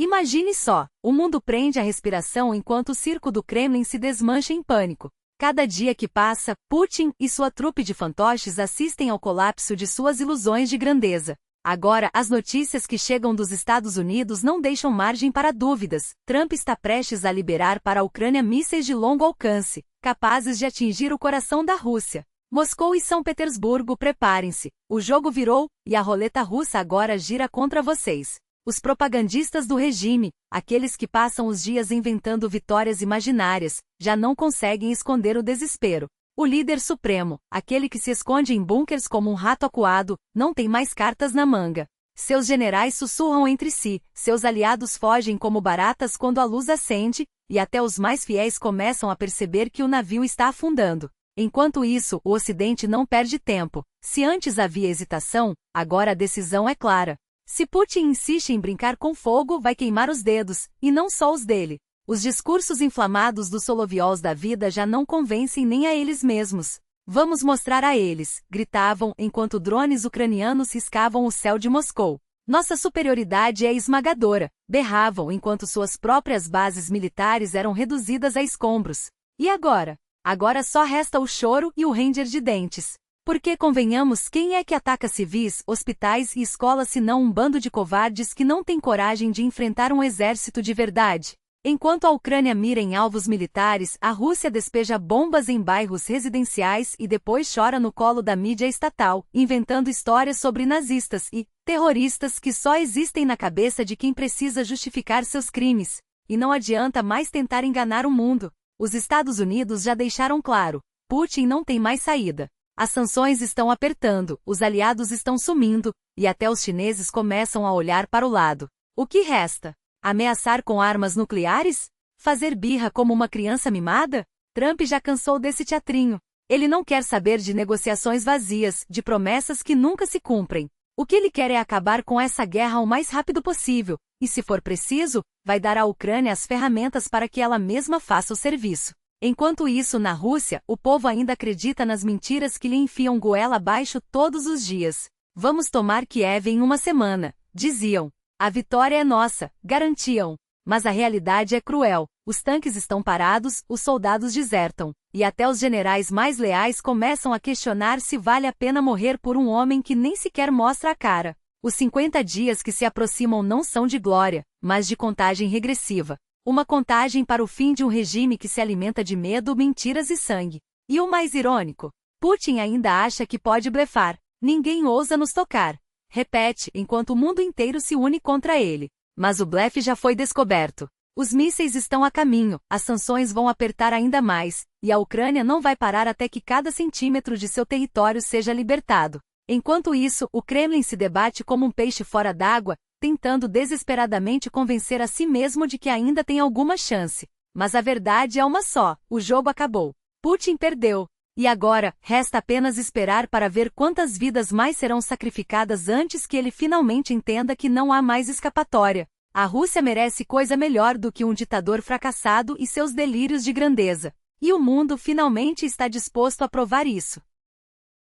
Imagine só, o mundo prende a respiração enquanto o circo do Kremlin se desmancha em pânico. Cada dia que passa, Putin e sua trupe de fantoches assistem ao colapso de suas ilusões de grandeza. Agora, as notícias que chegam dos Estados Unidos não deixam margem para dúvidas. Trump está prestes a liberar para a Ucrânia mísseis de longo alcance, capazes de atingir o coração da Rússia. Moscou e São Petersburgo, preparem-se. O jogo virou, e a roleta russa agora gira contra vocês. Os propagandistas do regime, aqueles que passam os dias inventando vitórias imaginárias, já não conseguem esconder o desespero. O líder supremo, aquele que se esconde em bunkers como um rato acuado, não tem mais cartas na manga. Seus generais sussurram entre si, seus aliados fogem como baratas quando a luz acende, e até os mais fiéis começam a perceber que o navio está afundando. Enquanto isso, o Ocidente não perde tempo. Se antes havia hesitação, agora a decisão é clara. Se Putin insiste em brincar com fogo, vai queimar os dedos, e não só os dele. Os discursos inflamados dos Soloviols da vida já não convencem nem a eles mesmos. Vamos mostrar a eles, gritavam enquanto drones ucranianos riscavam o céu de Moscou. Nossa superioridade é esmagadora, berravam enquanto suas próprias bases militares eram reduzidas a escombros. E agora? Agora só resta o choro e o ranger de dentes. Porque, convenhamos, quem é que ataca civis, hospitais e escolas senão um bando de covardes que não tem coragem de enfrentar um exército de verdade? Enquanto a Ucrânia mira em alvos militares, a Rússia despeja bombas em bairros residenciais e depois chora no colo da mídia estatal, inventando histórias sobre nazistas e terroristas que só existem na cabeça de quem precisa justificar seus crimes. E não adianta mais tentar enganar o mundo. Os Estados Unidos já deixaram claro, Putin não tem mais saída. As sanções estão apertando, os aliados estão sumindo, e até os chineses começam a olhar para o lado. O que resta? Ameaçar com armas nucleares? Fazer birra como uma criança mimada? Trump já cansou desse teatrinho. Ele não quer saber de negociações vazias, de promessas que nunca se cumprem. O que ele quer é acabar com essa guerra o mais rápido possível, e se for preciso, vai dar à Ucrânia as ferramentas para que ela mesma faça o serviço. Enquanto isso, na Rússia, o povo ainda acredita nas mentiras que lhe enfiam goela abaixo todos os dias. Vamos tomar Kiev em uma semana, diziam. A vitória é nossa, garantiam. Mas a realidade é cruel. Os tanques estão parados, os soldados desertam. E até os generais mais leais começam a questionar se vale a pena morrer por um homem que nem sequer mostra a cara. Os 50 dias que se aproximam não são de glória, mas de contagem regressiva. Uma contagem para o fim de um regime que se alimenta de medo, mentiras e sangue. E o mais irônico? Putin ainda acha que pode blefar. Ninguém ousa nos tocar. Repete, enquanto o mundo inteiro se une contra ele. Mas o blefe já foi descoberto. Os mísseis estão a caminho, as sanções vão apertar ainda mais, e a Ucrânia não vai parar até que cada centímetro de seu território seja libertado. Enquanto isso, o Kremlin se debate como um peixe fora d'água, tentando desesperadamente convencer a si mesmo de que ainda tem alguma chance. Mas a verdade é uma só, o jogo acabou. Putin perdeu. E agora, resta apenas esperar para ver quantas vidas mais serão sacrificadas antes que ele finalmente entenda que não há mais escapatória. A Rússia merece coisa melhor do que um ditador fracassado e seus delírios de grandeza. E o mundo finalmente está disposto a provar isso.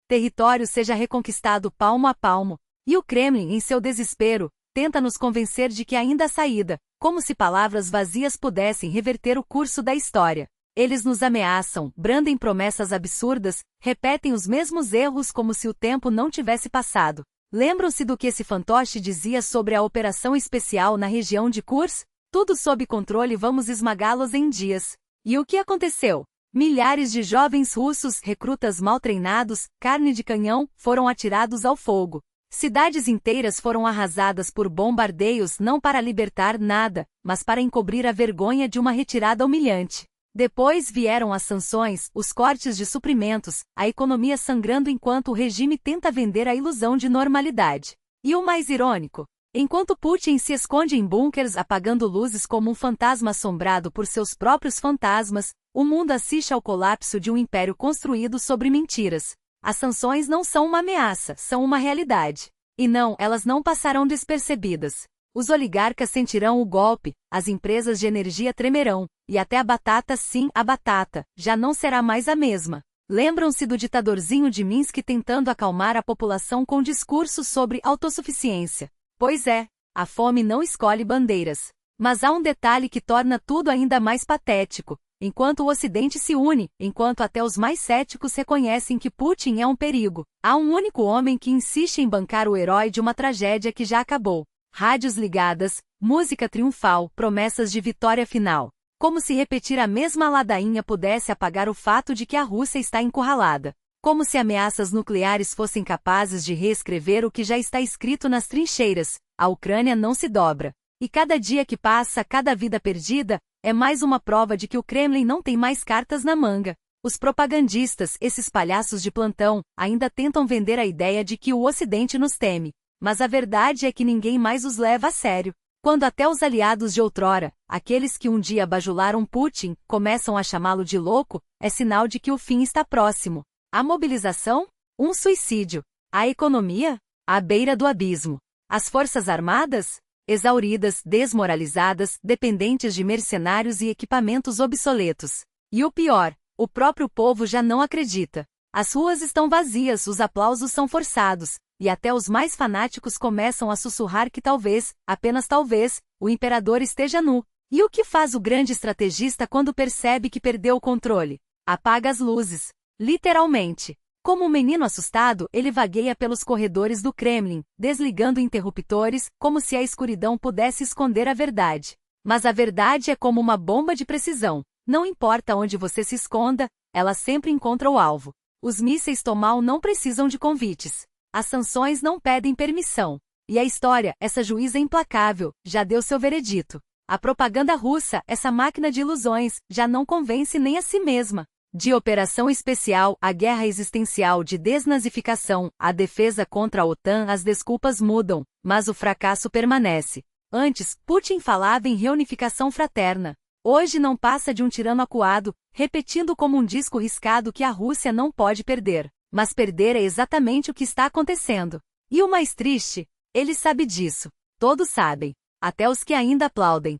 Território seja reconquistado palmo a palmo. E o Kremlin, em seu desespero, tenta nos convencer de que ainda há saída, como se palavras vazias pudessem reverter o curso da história. Eles nos ameaçam, brandem promessas absurdas, repetem os mesmos erros como se o tempo não tivesse passado. Lembram-se do que esse fantoche dizia sobre a operação especial na região de Kursk? Tudo sob controle, vamos esmagá-los em dias. E o que aconteceu? Milhares de jovens russos, recrutas mal treinados, carne de canhão, foram atirados ao fogo. Cidades inteiras foram arrasadas por bombardeios não para libertar nada, mas para encobrir a vergonha de uma retirada humilhante. Depois vieram as sanções, os cortes de suprimentos, a economia sangrando enquanto o regime tenta vender a ilusão de normalidade. E o mais irônico? Enquanto Putin se esconde em bunkers apagando luzes como um fantasma assombrado por seus próprios fantasmas, o mundo assiste ao colapso de um império construído sobre mentiras. As sanções não são uma ameaça, são uma realidade. E não, elas não passarão despercebidas. Os oligarcas sentirão o golpe, as empresas de energia tremerão, e até a batata, sim, a batata, já não será mais a mesma. Lembram-se do ditadorzinho de Minsk tentando acalmar a população com discursos sobre autossuficiência? Pois é, a fome não escolhe bandeiras. Mas há um detalhe que torna tudo ainda mais patético. Enquanto o Ocidente se une, enquanto até os mais céticos reconhecem que Putin é um perigo, há um único homem que insiste em bancar o herói de uma tragédia que já acabou. Rádios ligadas, música triunfal, promessas de vitória final. Como se repetir a mesma ladainha pudesse apagar o fato de que a Rússia está encurralada. Como se ameaças nucleares fossem capazes de reescrever o que já está escrito nas trincheiras. A Ucrânia não se dobra. E cada dia que passa, cada vida perdida, é mais uma prova de que o Kremlin não tem mais cartas na manga. Os propagandistas, esses palhaços de plantão, ainda tentam vender a ideia de que o Ocidente nos teme. Mas a verdade é que ninguém mais os leva a sério. Quando até os aliados de outrora, aqueles que um dia bajularam Putin, começam a chamá-lo de louco, é sinal de que o fim está próximo. A mobilização? Um suicídio. A economia? À beira do abismo. As forças armadas? Exauridas, desmoralizadas, dependentes de mercenários e equipamentos obsoletos. E o pior, o próprio povo já não acredita. As ruas estão vazias, os aplausos são forçados, e até os mais fanáticos começam a sussurrar que talvez, apenas talvez, o imperador esteja nu. E o que faz o grande estrategista quando percebe que perdeu o controle? Apaga as luzes. Literalmente. Como um menino assustado, ele vagueia pelos corredores do Kremlin, desligando interruptores, como se a escuridão pudesse esconder a verdade. Mas a verdade é como uma bomba de precisão. Não importa onde você se esconda, ela sempre encontra o alvo. Os mísseis Tomahawk não precisam de convites. As sanções não pedem permissão. E a história, essa juíza implacável, já deu seu veredito. A propaganda russa, essa máquina de ilusões, já não convence nem a si mesma. De operação especial, a guerra existencial de desnazificação, a defesa contra a OTAN, as desculpas mudam, mas o fracasso permanece. Antes, Putin falava em reunificação fraterna. Hoje não passa de um tirano acuado, repetindo como um disco riscado que a Rússia não pode perder. Mas perder é exatamente o que está acontecendo. E o mais triste? Ele sabe disso. Todos sabem. Até os que ainda aplaudem.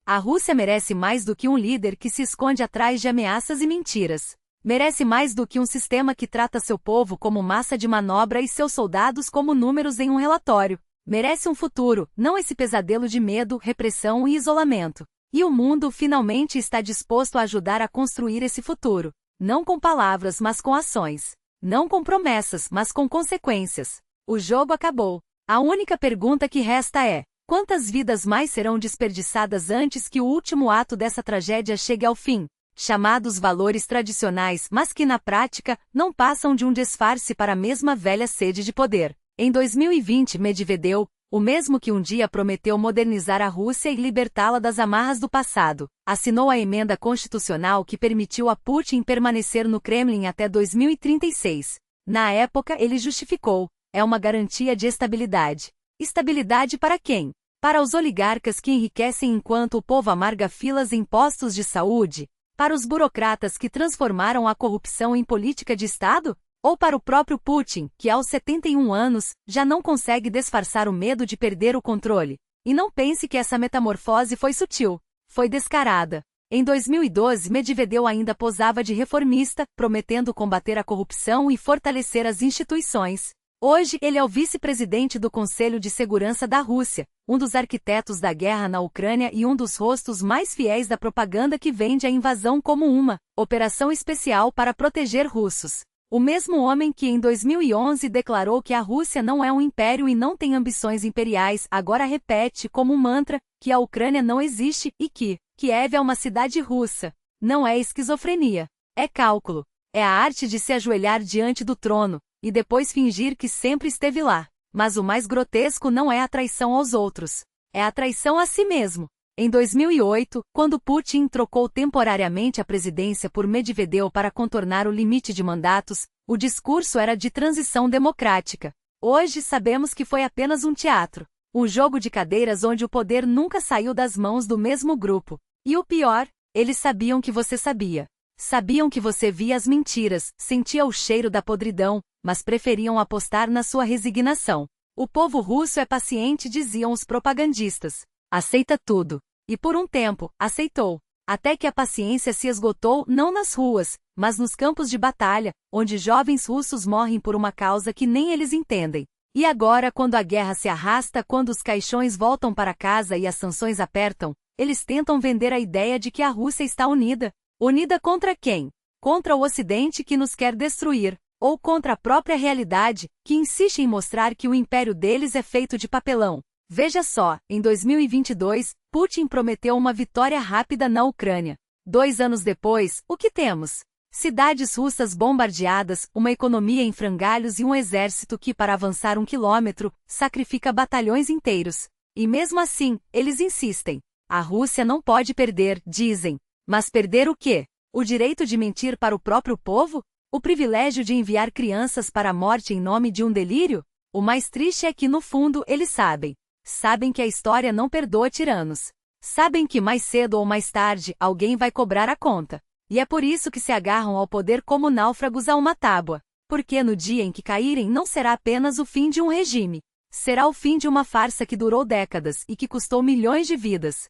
A Rússia merece mais do que um líder que se esconde atrás de ameaças e mentiras. Merece mais do que um sistema que trata seu povo como massa de manobra e seus soldados como números em um relatório. Merece um futuro, não esse pesadelo de medo, repressão e isolamento. E o mundo finalmente está disposto a ajudar a construir esse futuro. Não com palavras, mas com ações. Não com promessas, mas com consequências. O jogo acabou. A única pergunta que resta é: quantas vidas mais serão desperdiçadas antes que o último ato dessa tragédia chegue ao fim? Chamados valores tradicionais, mas que na prática, não passam de um disfarce para a mesma velha sede de poder. Em 2020, Medvedev, o mesmo que um dia prometeu modernizar a Rússia e libertá-la das amarras do passado, assinou a emenda constitucional que permitiu a Putin permanecer no Kremlin até 2036. Na época, ele justificou: é uma garantia de estabilidade. Estabilidade para quem? Para os oligarcas que enriquecem enquanto o povo amarga filas em postos de saúde? Para os burocratas que transformaram a corrupção em política de Estado? Ou para o próprio Putin, que aos 71 anos, já não consegue disfarçar o medo de perder o controle? E não pense que essa metamorfose foi sutil. Foi descarada. Em 2012, Medvedev ainda posava de reformista, prometendo combater a corrupção e fortalecer as instituições. Hoje, ele é o vice-presidente do Conselho de Segurança da Rússia, um dos arquitetos da guerra na Ucrânia e um dos rostos mais fiéis da propaganda que vende a invasão como uma operação especial para proteger russos. O mesmo homem que em 2011 declarou que a Rússia não é um império e não tem ambições imperiais, agora repete como um mantra que a Ucrânia não existe e que Kiev é uma cidade russa. Não é esquizofrenia. É cálculo. É a arte de se ajoelhar diante do trono e depois fingir que sempre esteve lá. Mas o mais grotesco não é a traição aos outros. É a traição a si mesmo. Em 2008, quando Putin trocou temporariamente a presidência por Medvedev para contornar o limite de mandatos, o discurso era de transição democrática. Hoje sabemos que foi apenas um teatro. Um jogo de cadeiras onde o poder nunca saiu das mãos do mesmo grupo. E o pior, eles sabiam que você sabia. Sabiam que você via as mentiras, sentia o cheiro da podridão, mas preferiam apostar na sua resignação. O povo russo é paciente, diziam os propagandistas. Aceita tudo. E por um tempo, aceitou. Até que a paciência se esgotou não nas ruas, mas nos campos de batalha, onde jovens russos morrem por uma causa que nem eles entendem. E agora, quando a guerra se arrasta, quando os caixões voltam para casa e as sanções apertam, eles tentam vender a ideia de que a Rússia está unida. Unida contra quem? Contra o Ocidente que nos quer destruir, ou contra a própria realidade, que insiste em mostrar que o império deles é feito de papelão. Veja só, em 2022, Putin prometeu uma vitória rápida na Ucrânia. 2 anos depois, o que temos? Cidades russas bombardeadas, uma economia em frangalhos e um exército que, para avançar 1 quilômetro, sacrifica batalhões inteiros. E mesmo assim, eles insistem. A Rússia não pode perder, dizem. Mas perder o quê? O direito de mentir para o próprio povo? O privilégio de enviar crianças para a morte em nome de um delírio? O mais triste é que, no fundo, eles sabem. Sabem que a história não perdoa tiranos. Sabem que mais cedo ou mais tarde, alguém vai cobrar a conta. E é por isso que se agarram ao poder como náufragos a uma tábua. Porque no dia em que caírem não será apenas o fim de um regime. Será o fim de uma farsa que durou décadas e que custou milhões de vidas.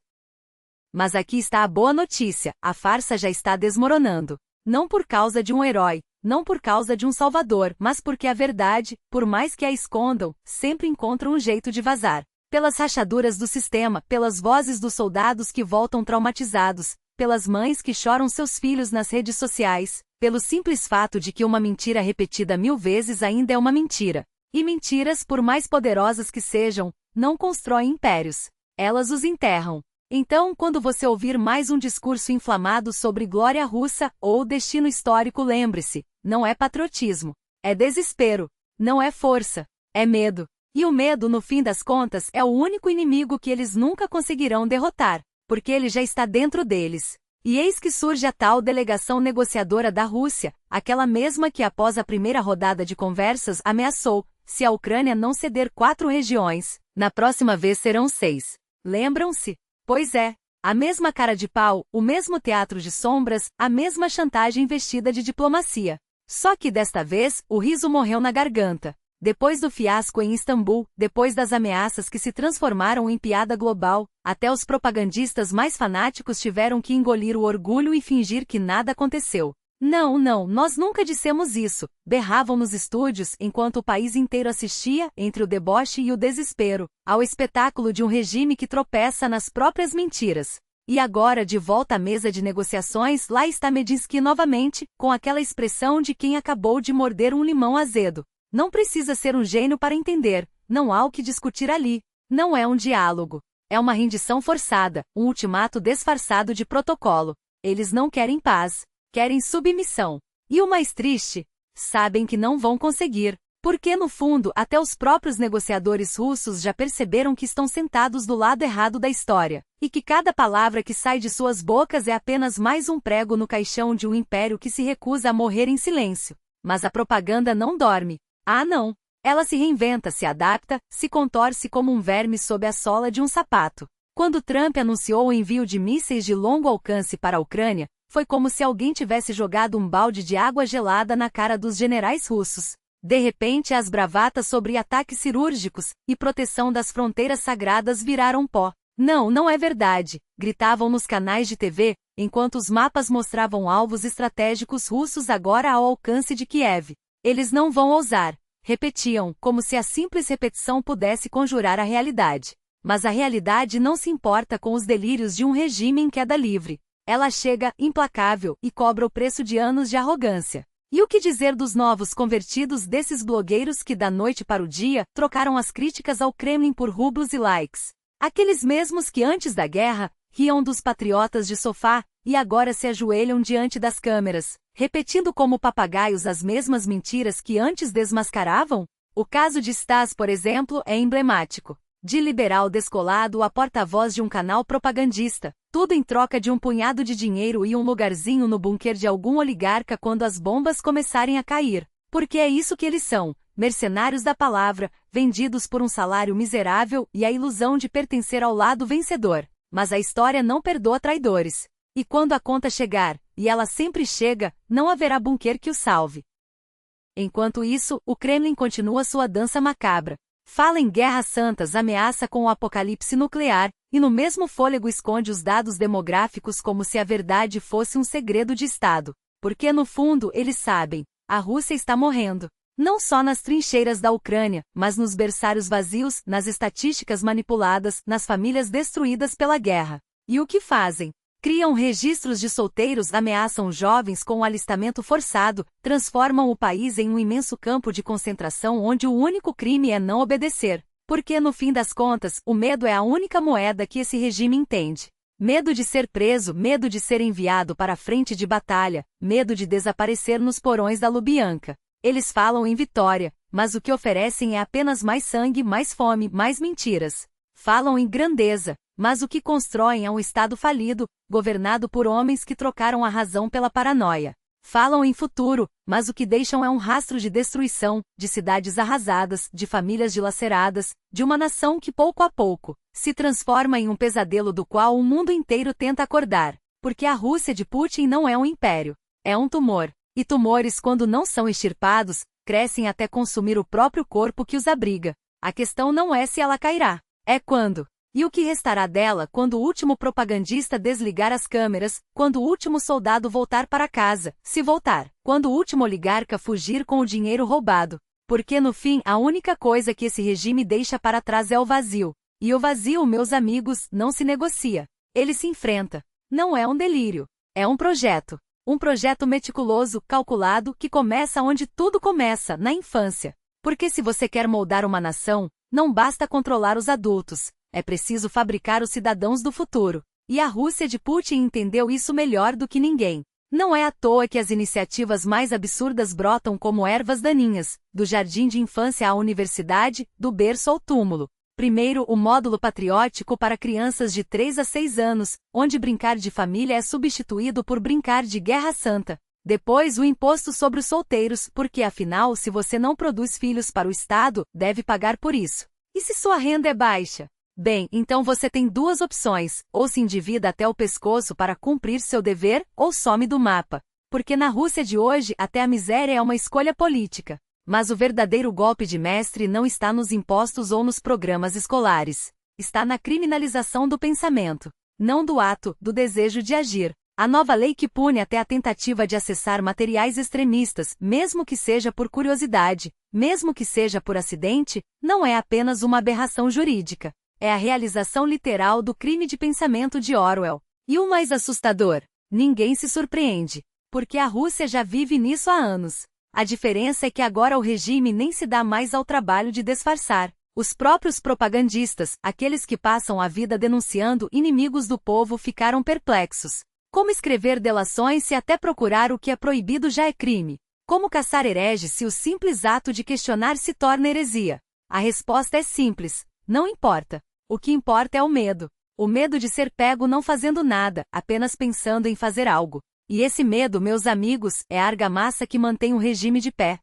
Mas aqui está a boa notícia, a farsa já está desmoronando. Não por causa de um herói, não por causa de um salvador, mas porque a verdade, por mais que a escondam, sempre encontra um jeito de vazar. Pelas rachaduras do sistema, pelas vozes dos soldados que voltam traumatizados, pelas mães que choram seus filhos nas redes sociais, pelo simples fato de que uma mentira repetida 1000 vezes ainda é uma mentira. E mentiras, por mais poderosas que sejam, não constroem impérios. Elas os enterram. Então, quando você ouvir mais um discurso inflamado sobre glória russa ou destino histórico, lembre-se, não é patriotismo. É desespero. Não é força. É medo. E o medo, no fim das contas, é o único inimigo que eles nunca conseguirão derrotar, porque ele já está dentro deles. E eis que surge a tal delegação negociadora da Rússia, aquela mesma que após a primeira rodada de conversas ameaçou, se a Ucrânia não ceder 4 regiões, na próxima vez serão 6. Lembram-se? Pois é, a mesma cara de pau, o mesmo teatro de sombras, a mesma chantagem vestida de diplomacia. Só que desta vez, o riso morreu na garganta. Depois do fiasco em Istambul, depois das ameaças que se transformaram em piada global, até os propagandistas mais fanáticos tiveram que engolir o orgulho e fingir que nada aconteceu. Não, nós nunca dissemos isso, berravam nos estúdios enquanto o país inteiro assistia, entre o deboche e o desespero, ao espetáculo de um regime que tropeça nas próprias mentiras. E agora, de volta à mesa de negociações, lá está Medinsky novamente, com aquela expressão de quem acabou de morder um limão azedo. Não precisa ser um gênio para entender, não há o que discutir ali. Não é um diálogo. É uma rendição forçada, um ultimato disfarçado de protocolo. Eles não querem paz. Querem submissão. E o mais triste? Sabem que não vão conseguir, porque no fundo até os próprios negociadores russos já perceberam que estão sentados do lado errado da história, e que cada palavra que sai de suas bocas é apenas mais um prego no caixão de um império que se recusa a morrer em silêncio. Mas a propaganda não dorme. Ah não! Ela se reinventa, se adapta, se contorce como um verme sob a sola de um sapato. Quando Trump anunciou o envio de mísseis de longo alcance para a Ucrânia, foi como se alguém tivesse jogado um balde de água gelada na cara dos generais russos. De repente, as bravatas sobre ataques cirúrgicos e proteção das fronteiras sagradas viraram pó. Não é verdade, gritavam nos canais de TV, enquanto os mapas mostravam alvos estratégicos russos agora ao alcance de Kiev. Eles não vão ousar, repetiam, como se a simples repetição pudesse conjurar a realidade. Mas a realidade não se importa com os delírios de um regime em queda livre. Ela chega, implacável, e cobra o preço de anos de arrogância. E o que dizer dos novos convertidos desses blogueiros que da noite para o dia trocaram as críticas ao Kremlin por rublos e likes? Aqueles mesmos que antes da guerra riam dos patriotas de sofá e agora se ajoelham diante das câmeras, repetindo como papagaios as mesmas mentiras que antes desmascaravam? O caso de Stas, por exemplo, é emblemático. De liberal descolado a porta-voz de um canal propagandista, tudo em troca de um punhado de dinheiro e um lugarzinho no bunker de algum oligarca quando as bombas começarem a cair. Porque é isso que eles são, mercenários da palavra, vendidos por um salário miserável e a ilusão de pertencer ao lado vencedor. Mas a história não perdoa traidores. E quando a conta chegar, e ela sempre chega, não haverá bunker que o salve. Enquanto isso, o Kremlin continua sua dança macabra. Fala em guerras santas, ameaça com o apocalipse nuclear, e no mesmo fôlego esconde os dados demográficos como se a verdade fosse um segredo de Estado. Porque no fundo eles sabem, a Rússia está morrendo. Não só nas trincheiras da Ucrânia, mas nos berçários vazios, nas estatísticas manipuladas, nas famílias destruídas pela guerra. E o que fazem? Criam registros de solteiros, ameaçam jovens com o alistamento forçado, transformam o país em um imenso campo de concentração onde o único crime é não obedecer. Porque no fim das contas, o medo é a única moeda que esse regime entende. Medo de ser preso, medo de ser enviado para a frente de batalha, medo de desaparecer nos porões da Lubyanka. Eles falam em vitória, mas o que oferecem é apenas mais sangue, mais fome, mais mentiras. Falam em grandeza, mas o que constroem é um Estado falido, governado por homens que trocaram a razão pela paranoia. Falam em futuro, mas o que deixam é um rastro de destruição, de cidades arrasadas, de famílias dilaceradas, de uma nação que pouco a pouco se transforma em um pesadelo do qual o mundo inteiro tenta acordar. Porque a Rússia de Putin não é um império, é um tumor. E tumores, quando não são extirpados, crescem até consumir o próprio corpo que os abriga. A questão não é se ela cairá, é quando. E o que restará dela quando o último propagandista desligar as câmeras, quando o último soldado voltar para casa, se voltar, quando o último oligarca fugir com o dinheiro roubado. Porque no fim, a única coisa que esse regime deixa para trás é o vazio. E o vazio, meus amigos, não se negocia. Ele se enfrenta. Não é um delírio. É um projeto. Um projeto meticuloso, calculado, que começa onde tudo começa, na infância. Porque se você quer moldar uma nação, não basta controlar os adultos, é preciso fabricar os cidadãos do futuro. E a Rússia de Putin entendeu isso melhor do que ninguém. Não é à toa que as iniciativas mais absurdas brotam como ervas daninhas, do jardim de infância à universidade, do berço ao túmulo. Primeiro, o módulo patriótico para crianças de 3 a 6 anos, onde brincar de família é substituído por brincar de guerra santa. Depois, o imposto sobre os solteiros, porque afinal, se você não produz filhos para o Estado, deve pagar por isso. E se sua renda é baixa? Bem, então você tem duas opções, ou se endivida até o pescoço para cumprir seu dever, ou some do mapa. Porque na Rússia de hoje, até a miséria é uma escolha política. Mas o verdadeiro golpe de mestre não está nos impostos ou nos programas escolares. Está na criminalização do pensamento. Não do ato, do desejo de agir. A nova lei que pune até a tentativa de acessar materiais extremistas, mesmo que seja por curiosidade, mesmo que seja por acidente, não é apenas uma aberração jurídica. É a realização literal do crime de pensamento de Orwell. E o mais assustador? Ninguém se surpreende. Porque a Rússia já vive nisso há anos. A diferença é que agora o regime nem se dá mais ao trabalho de disfarçar. Os próprios propagandistas, aqueles que passam a vida denunciando inimigos do povo, ficaram perplexos. Como escrever delações se até procurar o que é proibido já é crime? Como caçar hereges se o simples ato de questionar se torna heresia? A resposta é simples: não importa. O que importa é o medo. O medo de ser pego não fazendo nada, apenas pensando em fazer algo. E esse medo, meus amigos, é a argamassa que mantém o regime de pé.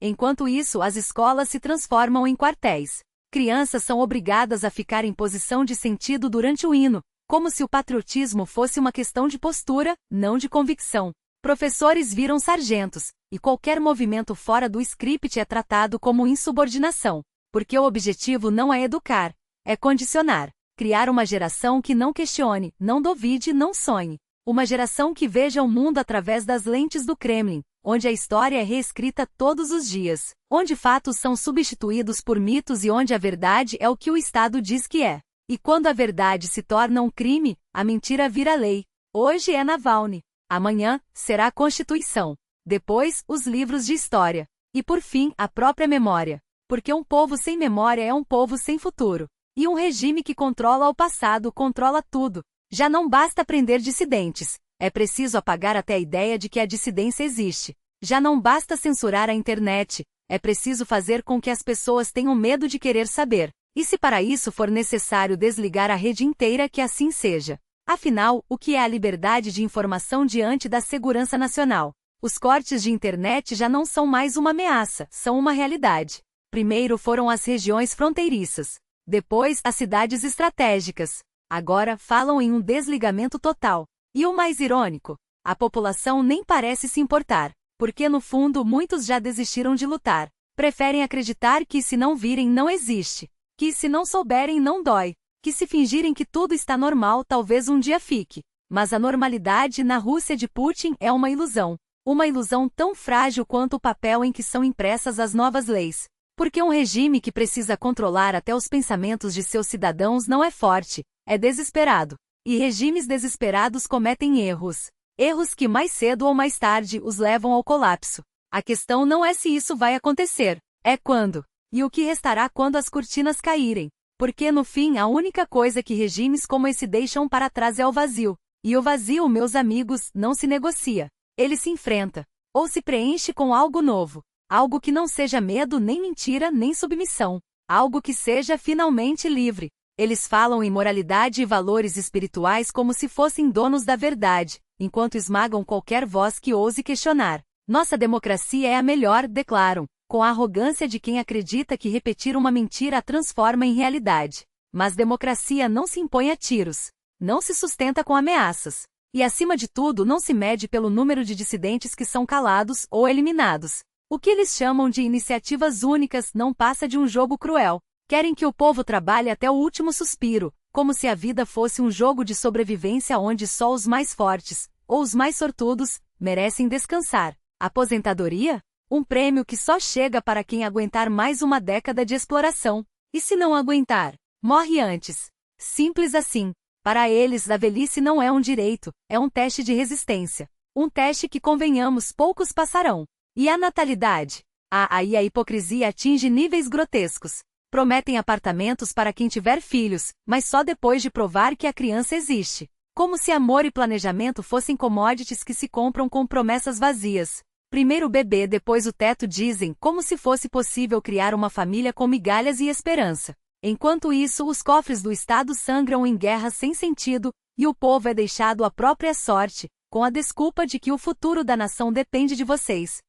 Enquanto isso, as escolas se transformam em quartéis. Crianças são obrigadas a ficar em posição de sentido durante o hino, como se o patriotismo fosse uma questão de postura, não de convicção. Professores viram sargentos, e qualquer movimento fora do script é tratado como insubordinação. Porque o objetivo não é educar, é condicionar. Criar uma geração que não questione, não duvide, não sonhe. Uma geração que veja o mundo através das lentes do Kremlin, onde a história é reescrita todos os dias, onde fatos são substituídos por mitos e onde a verdade é o que o Estado diz que é. E quando a verdade se torna um crime, a mentira vira lei. Hoje é Navalny. Amanhã, será a Constituição. Depois, os livros de história. E por fim, a própria memória. Porque um povo sem memória é um povo sem futuro. E um regime que controla o passado controla tudo. Já não basta prender dissidentes, é preciso apagar até a ideia de que a dissidência existe. Já não basta censurar a internet, é preciso fazer com que as pessoas tenham medo de querer saber. E se para isso for necessário desligar a rede inteira, que assim seja. Afinal, o que é a liberdade de informação diante da segurança nacional? Os cortes de internet já não são mais uma ameaça, são uma realidade. Primeiro foram as regiões fronteiriças. Depois, as cidades estratégicas. Agora, falam em um desligamento total. E o mais irônico? A população nem parece se importar. Porque no fundo muitos já desistiram de lutar. Preferem acreditar que se não virem não existe. Que se não souberem não dói. Que se fingirem que tudo está normal talvez um dia fique. Mas a normalidade na Rússia de Putin é uma ilusão. Uma ilusão tão frágil quanto o papel em que são impressas as novas leis. Porque um regime que precisa controlar até os pensamentos de seus cidadãos não é forte, é desesperado. E regimes desesperados cometem erros. Erros que mais cedo ou mais tarde os levam ao colapso. A questão não é se isso vai acontecer, é quando. E o que restará quando as cortinas caírem. Porque no fim a única coisa que regimes como esse deixam para trás é o vazio. E o vazio, meus amigos, não se negocia. Ele se enfrenta. Ou se preenche com algo novo. Algo que não seja medo, nem mentira, nem submissão. Algo que seja finalmente livre. Eles falam em moralidade e valores espirituais como se fossem donos da verdade, enquanto esmagam qualquer voz que ouse questionar. Nossa democracia é a melhor, declaram, com a arrogância de quem acredita que repetir uma mentira a transforma em realidade. Mas democracia não se impõe a tiros. Não se sustenta com ameaças. E acima de tudo não se mede pelo número de dissidentes que são calados ou eliminados. O que eles chamam de iniciativas únicas não passa de um jogo cruel. Querem que o povo trabalhe até o último suspiro, como se a vida fosse um jogo de sobrevivência onde só os mais fortes, ou os mais sortudos, merecem descansar. Aposentadoria? Um prêmio que só chega para quem aguentar mais uma década de exploração. E se não aguentar, morre antes. Simples assim. Para eles, a velhice não é um direito, é um teste de resistência. Um teste que, convenhamos, poucos passarão. E a natalidade? Aí a hipocrisia atinge níveis grotescos. Prometem apartamentos para quem tiver filhos, mas só depois de provar que a criança existe. Como se amor e planejamento fossem commodities que se compram com promessas vazias. Primeiro o bebê, depois o teto, dizem, como se fosse possível criar uma família com migalhas e esperança. Enquanto isso, os cofres do Estado sangram em guerras sem sentido, e o povo é deixado à própria sorte, com a desculpa de que o futuro da nação depende de vocês.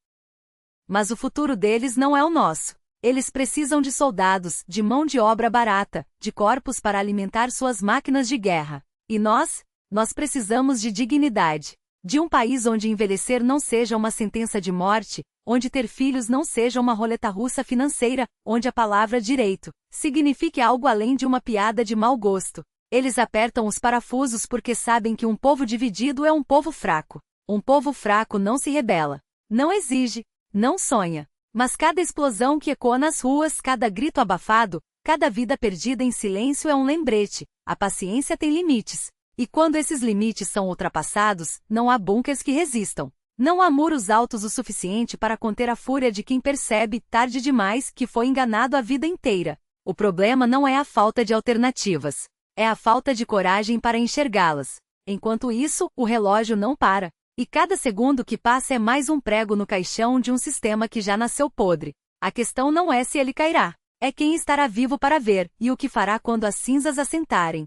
Mas o futuro deles não é o nosso. Eles precisam de soldados, de mão de obra barata, de corpos para alimentar suas máquinas de guerra. E nós? Nós precisamos de dignidade. De um país onde envelhecer não seja uma sentença de morte, onde ter filhos não seja uma roleta russa financeira, onde a palavra direito signifique algo além de uma piada de mau gosto. Eles apertam os parafusos porque sabem que um povo dividido é um povo fraco. Um povo fraco não se rebela. Não exige. Não sonha. Mas cada explosão que ecoa nas ruas, cada grito abafado, cada vida perdida em silêncio é um lembrete. A paciência tem limites. E quando esses limites são ultrapassados, não há bunkers que resistam. Não há muros altos o suficiente para conter a fúria de quem percebe, tarde demais, que foi enganado a vida inteira. O problema não é a falta de alternativas. É a falta de coragem para enxergá-las. Enquanto isso, o relógio não para. E cada segundo que passa é mais um prego no caixão de um sistema que já nasceu podre. A questão não é se ele cairá. É quem estará vivo para ver, e o que fará quando as cinzas assentarem.